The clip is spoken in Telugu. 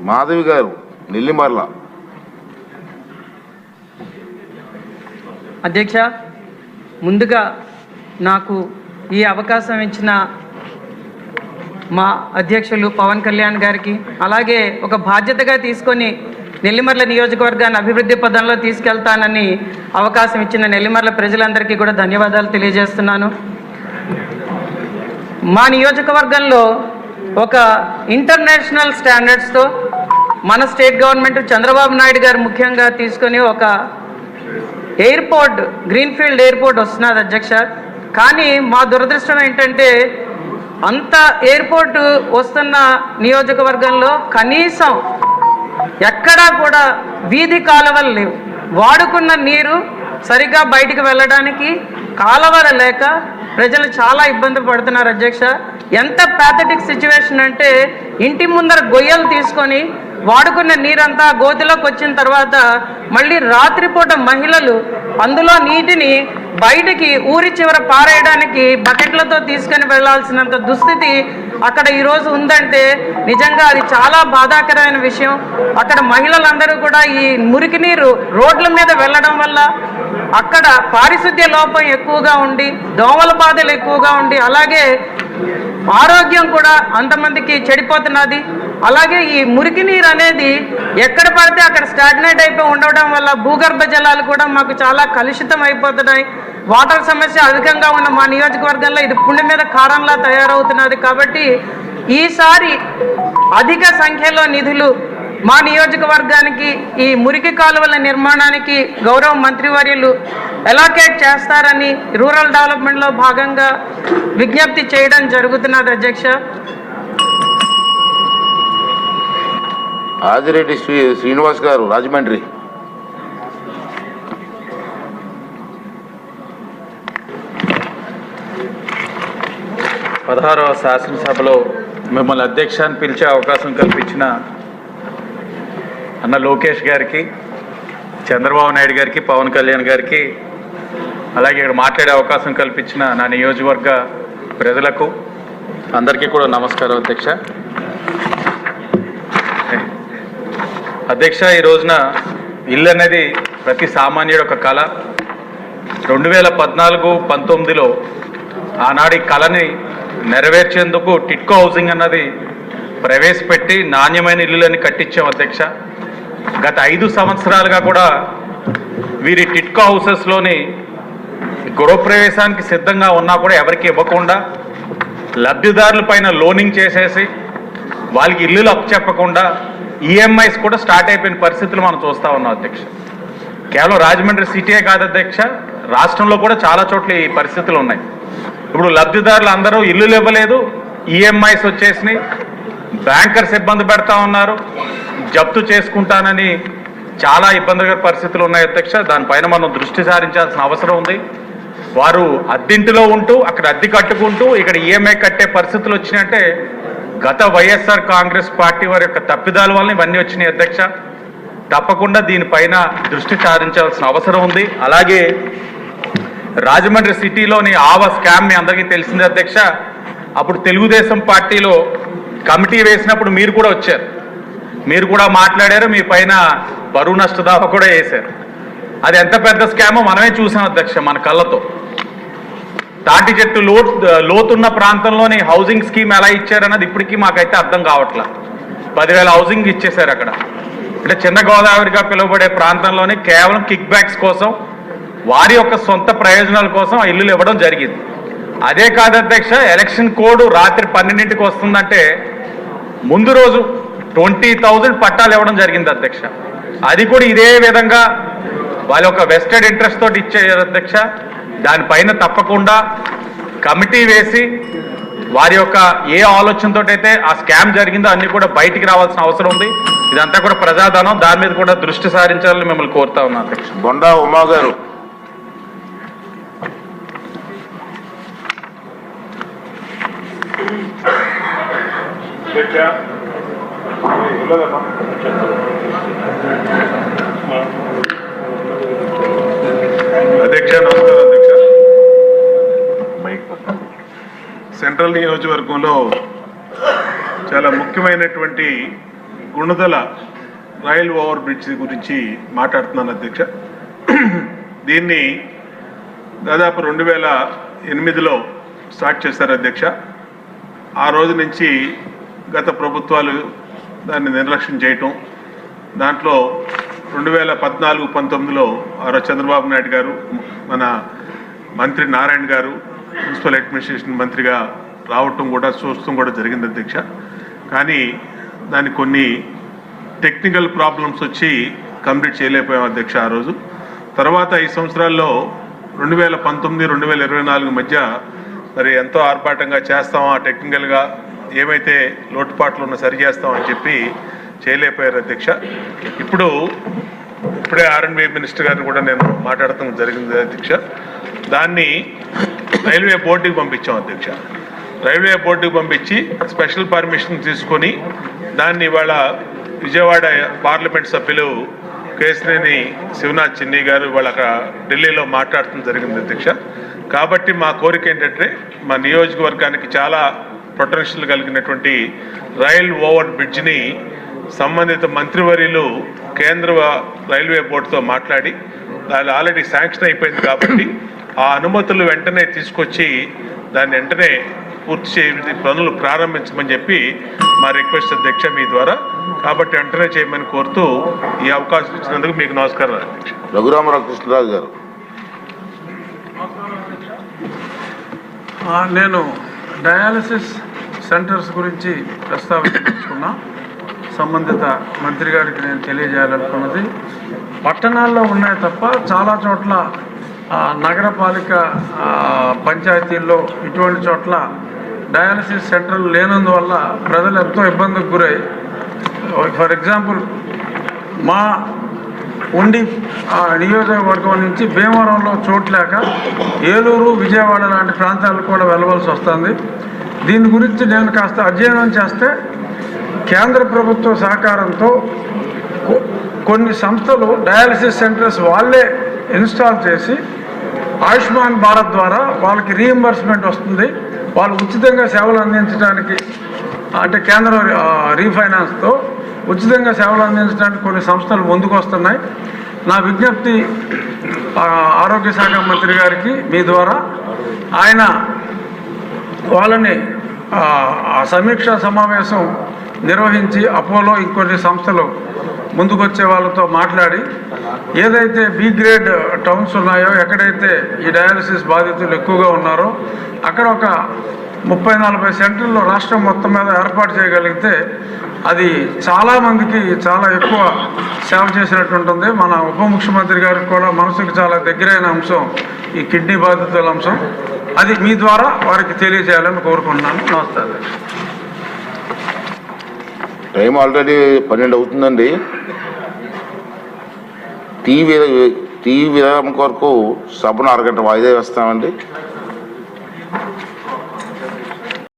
మాధవి గారు నెల్లిమర్ల. అధ్యక్ష, ముందుగా నాకు ఈ అవకాశం ఇచ్చిన మా అధ్యక్షులు పవన్ కళ్యాణ్ గారికి, అలాగే ఒక బాధ్యతగా తీసుకొని నెల్లిమర్ల నియోజకవర్గాన్ని అభివృద్ధి పదంలో తీసుకెళ్తానని అవకాశం ఇచ్చిన నెల్లిమర్ల ప్రజలందరికీ కూడా ధన్యవాదాలు తెలియజేస్తున్నాను. మా నియోజకవర్గంలో ఒక ఇంటర్నేషనల్ స్టాండర్డ్స్తో మన స్టేట్ గవర్నమెంట్ చంద్రబాబు నాయుడు గారు ముఖ్యంగా తీసుకొని ఒక ఎయిర్పోర్ట్, గ్రీన్ఫీల్డ్ ఎయిర్పోర్ట్ వస్తున్నది అధ్యక్ష. కానీ మా దురదృష్టం ఏంటంటే అంత ఎయిర్పోర్టు వస్తున్న నియోజకవర్గంలో కనీసం ఎక్కడా కూడా వీధి కాలువలు లేవు. వాడుకున్న నీరు సరిగ్గా బయటికి వెళ్ళడానికి కాలువలు లేక ప్రజలు చాలా ఇబ్బంది పడుతున్నారు అధ్యక్ష. ఎంత ప్యాథటిక్ సిచ్యువేషన్ అంటే ఇంటి ముందర గొయ్యలు తీసుకొని వాడుకున్న నీరంతా గోతిలోకి వచ్చిన తర్వాత మళ్ళీ రాత్రిపూట మహిళలు అందులో నీటిని బయటికి ఊరి చివర పారేయడానికి బకెట్లతో తీసుకొని వెళ్లాల్సినంత దుస్థితి అక్కడ ఈరోజు ఉందంటే నిజంగా అది చాలా బాధాకరమైన విషయం. అక్కడ మహిళలందరూ కూడా ఈ మురికి నీరు రోడ్ల మీద వెళ్ళడం వల్ల అక్కడ పారిశుద్ధ్య లోపం ఎక్కువగా ఉండి, దోమల బాధలు ఎక్కువగా ఉండి, అలాగే ఆరోగ్యం కూడా అంతమందికి చెడిపోతున్నది. అలాగే ఈ మురికి నీరు అనేది ఎక్కడ పడితే అక్కడ స్టాగ్నేట్ అయిపోయి ఉండడం వల్ల భూగర్భ జలాలు కూడా మాకు చాలా కలుషితం అయిపోతున్నాయి. వాటర్ సమస్య అధికంగా ఉన్న మా నియోజకవర్గంలో ఇది పుండి మీద కారంలా తయారవుతున్నది. కాబట్టి ఈసారి అధిక సంఖ్యలో నిధులు మా నియోజకవర్గానికి ఈ మురికి కాలువల నిర్మాణానికి గౌరవ మంత్రివర్యులు ఎలాకేట్ చేస్తారని రూరల్ డెవలప్మెంట్లో భాగంగా విజ్ఞప్తి చేయడం జరుగుతున్నది అధ్యక్ష. ఆదిరెడ్డి శ్రీనివాస్ గారు రాజమండ్రి. పదహారవ శాసనసభలో మిమ్మల్ని అధ్యక్షాన్ని పిలిచే అవకాశం కల్పించిన అన్న లోకేష్ గారికి, చంద్రబాబు నాయుడు గారికి, పవన్ కళ్యాణ్ గారికి, అలాగే ఇక్కడ మాట్లాడే అవకాశం కల్పించిన నా నియోజకవర్గ ప్రజలకు అందరికీ కూడా నమస్కారం అధ్యక్ష. అధ్యక్ష, ఈ రోజున ఇల్లు అనేది ప్రతి సామాన్యుడు ఒక కళ. 2014-19లో ఆనాడి కళని నెరవేర్చేందుకు టిట్కో హౌసింగ్ అన్నది ప్రవేశపెట్టి నాణ్యమైన ఇల్లులని కట్టించాం అధ్యక్ష. గత 5 సంవత్సరాలుగా కూడా వీరి టిట్కో హౌసెస్లోని గృహప్రవేశానికి సిద్ధంగా ఉన్నా కూడా ఎవరికి ఇవ్వకుండా లబ్ధిదారుల పైన లోనింగ్ చేసేసి వాళ్ళకి ఇల్లులు అప్పచెప్పకుండా ఈఎంఐస్ కూడా స్టార్ట్ అయిపోయిన పరిస్థితులు మనం చూస్తూ ఉన్నాం అధ్యక్ష. కేవలం రాజమండ్రి సిటీయే కాదు అధ్యక్ష, రాష్ట్రంలో కూడా చాలా చోట్ల ఈ పరిస్థితులు ఉన్నాయి. ఇప్పుడు లబ్ధిదారులు అందరూ ఇల్లులు ఇవ్వలేదు, ఈఎంఐస్ వచ్చేసినాయి, బ్యాంకర్స్ ఇబ్బంది పెడతా ఉన్నారు, జప్తు చేసుకుంటానని చాలా ఇబ్బందికర పరిస్థితులు ఉన్నాయి అధ్యక్ష. దానిపైన మనం దృష్టి సారించాల్సిన అవసరం ఉంది. వారు అద్దెంటిలో ఉంటూ అక్కడ అద్దె కట్టుకుంటూ ఇక్కడ ఈఎంఐ కట్టే పరిస్థితులు వచ్చినాయంటే గత వైఎస్ఆర్ కాంగ్రెస్ పార్టీ వారి యొక్క తప్పిదాల వల్ల ఇవన్నీ వచ్చినాయి అధ్యక్ష. తప్పకుండా దీనిపైన దృష్టి సారించాల్సిన అవసరం ఉంది. అలాగే రాజమండ్రి సిటీలోని ఆవ స్కామ్ మీ అందరికీ తెలిసిందే అధ్యక్ష. అప్పుడు తెలుగుదేశం పార్టీలో కమిటీ వేసినప్పుడు మీరు కూడా వచ్చారు, మీరు కూడా మాట్లాడారు, మీ పైన బరువు నష్ట దావా కూడా వేశారు. అది ఎంత పెద్ద స్కామో మనమే చూసాం అధ్యక్ష మన కళ్ళతో. తాటి చెట్టు లోతున్న ప్రాంతంలోని హౌసింగ్ స్కీమ్ ఎలా ఇచ్చారన్నది ఇప్పటికీ మాకైతే అర్థం కావట్లా. 10,000 హౌసింగ్ ఇచ్చేశారు అక్కడ. అంటే చిన్న గోదావరిగా పిలువబడే ప్రాంతంలోని కేవలం కిక్ బ్యాక్స్ కోసం, వారి యొక్క సొంత ప్రయోజనాల కోసం ఆ ఇల్లులు ఇవ్వడం జరిగింది. అదే కాదు అధ్యక్ష, ఎలక్షన్ కోడ్ రాత్రి 12ంటికి వస్తుందంటే ముందు రోజు 20,000 పట్టాలు ఇవ్వడం జరిగింది అధ్యక్ష. అది కూడా ఇదే విధంగా వాళ్ళ యొక్క వెస్టెడ్ ఇంట్రెస్ట్ తోటి ఇచ్చారు అధ్యక్ష. దానిపైన తప్పకుండా కమిటీ వేసి వారి యొక్క ఏ ఆలోచనతో అయితే ఆ స్కామ్ జరిగిందో అన్ని కూడా బయటికి రావాల్సిన అవసరం ఉంది. ఇదంతా కూడా ప్రజాధనం, దాని మీద కూడా దృష్టి సారించాలని మిమ్మల్ని కోరుతా ఉన్నాను అధ్యక్ష. బొండా ఉమా గారు. అధ్యక్ష నమస్కారం అధ్యక్ష. సెంట్రల్ నియోజకవర్గంలో చాలా ముఖ్యమైనటువంటి గుణదల రైల్ ఓవర్ బ్రిడ్జ్ గురించి మాట్లాడుతున్నాను అధ్యక్ష. దీన్ని దాదాపు 2008లో స్టార్ట్ చేశారు అధ్యక్ష. ఆ రోజు నుంచి గత ప్రభుత్వాలు దాన్ని నిర్లక్ష్యం చేయటం, దాంట్లో 2014-19లో చంద్రబాబు నాయుడు గారు, మన మంత్రి నారాయణ గారు మున్సిపల్ అడ్మినిస్ట్రేషన్ మంత్రిగా రావటం కూడా చూడటం కూడా జరిగింది అధ్యక్ష. కానీ దానికి కొన్ని టెక్నికల్ ప్రాబ్లమ్స్ వచ్చి కంప్లీట్ చేయలేకపోయాం అధ్యక్ష ఆ రోజు. తర్వాత ఈ సంవత్సరాల్లో 2019-2024 మధ్య మరి ఎంతో ఆర్భాటంగా చేస్తామా, టెక్నికల్గా ఏమైతే లోటుపాట్లు ఉన్నా సరి చేస్తామని చెప్పి చేయలేకపోయారు అధ్యక్ష. ఇప్పుడే ఆర్ఎండ్బి మినిస్టర్ గారిని కూడా నేను మాట్లాడటం జరిగింది అధ్యక్ష. దాన్ని రైల్వే బోర్డుకి పంపించాం అధ్యక్ష. రైల్వే బోర్డుకి పంపించి స్పెషల్ పర్మిషన్ తీసుకొని దాన్ని ఇవాళ విజయవాడ పార్లమెంట్ సభ్యులు కేశినేని శివనాథ్ చిన్ని గారు ఇవాళ అక్కడ ఢిల్లీలో మాట్లాడటం జరిగింది అధ్యక్ష. కాబట్టి మా కోరిక ఏంటంటే మా నియోజకవర్గానికి చాలా పొటెన్షియల్ కలిగినటువంటి రైల్ ఓవర్ బ్రిడ్జ్ని సంబంధిత మంత్రివర్యులు కేంద్ర రైల్వే బోర్డుతో మాట్లాడి దాని ఆల్రెడీ శాంక్షన్ అయిపోయింది కాబట్టి ఆ అనుమతులు వెంటనే తీసుకొచ్చి దాన్ని వెంటనే పూర్తి చేయ పనులు ప్రారంభించమని చెప్పి మా రిక్వెస్ట్ అధ్యక్ష మీ ద్వారా. కాబట్టి వెంటనే చేయమని కోరుతూ ఈ అవకాశం ఇచ్చినందుకు మీకు నమస్కారం అధ్యక్ష. రఘురామకృష్ణరాజు గారు. నేను డయాలసిస్ సెంటర్స్ గురించి ప్రస్తావించుకున్నా. సంబంధిత మంత్రి గారికి నేను తెలియజేయాలనుకున్నది, పట్టణాల్లో ఉన్నాయి తప్ప చాలా చోట్ల నగరపాలిక పంచాయతీల్లో ఇటువంటి చోట్ల డయాలసిస్ సెంటర్లు లేనందువల్ల ప్రజలు ఎంతో ఇబ్బందికి గురై, ఫర్ ఎగ్జాంపుల్ మా ఉండి నియోజకవర్గం నుంచి భీమవరంలో చోట్లేక ఏలూరు, విజయవాడ లాంటి ప్రాంతాలకు కూడా వెళ్ళవలసి వస్తుంది. దీని గురించి నేను కాస్త అధ్యయనం చేస్తే కేంద్ర ప్రభుత్వ సహకారంతో కొన్ని సంస్థలు డయాలసిస్ సెంటర్స్ వాళ్ళే ఇన్స్టాల్ చేసి ఆయుష్మాన్ భారత్ ద్వారా వాళ్ళకి రీఎంబర్స్మెంట్ వస్తుంది. వాళ్ళు ఉచితంగా సేవలు అందించడానికి, అంటే కేంద్ర రీఫైనాన్స్తో ఉచితంగా సేవలు అందించడానికి కొన్ని సంస్థలు ముందుకు వస్తున్నాయి. నా విజ్ఞప్తి ఆరోగ్య శాఖ మంత్రి గారికి మీ ద్వారా, ఆయన వాళ్ళని సమీక్షా సమావేశం నిర్వహించి అపోలో ఇంకొన్ని సంస్థలు ముందుకొచ్చే వాళ్ళతో మాట్లాడి ఏదైతే బి గ్రేడ్ టౌన్స్ ఉన్నాయో, ఎక్కడైతే ఈ డయాలసిస్ బాధితులు ఎక్కువగా ఉన్నారో అక్కడ ఒక 30-40 సెంటర్లు రాష్ట్రం మొత్తం మీద ఏర్పాటు చేయగలిగితే అది చాలామందికి చాలా ఎక్కువ సేవ చేసినట్టు ఉంటుంది. మన ఉప ముఖ్యమంత్రి గారికి కూడా మనసుకు చాలా దగ్గరైన అంశం ఈ కిడ్నీ బాధితుల అంశం. అది మీ ద్వారా వారికి తెలియజేయాలని కోరుకుంటున్నాను. నమస్కారం. టైం ఆల్రెడీ 12 అవుతుందండి. టీ విరామం కొరకు సభను 1 గంట వాయిదా వేస్తామండి.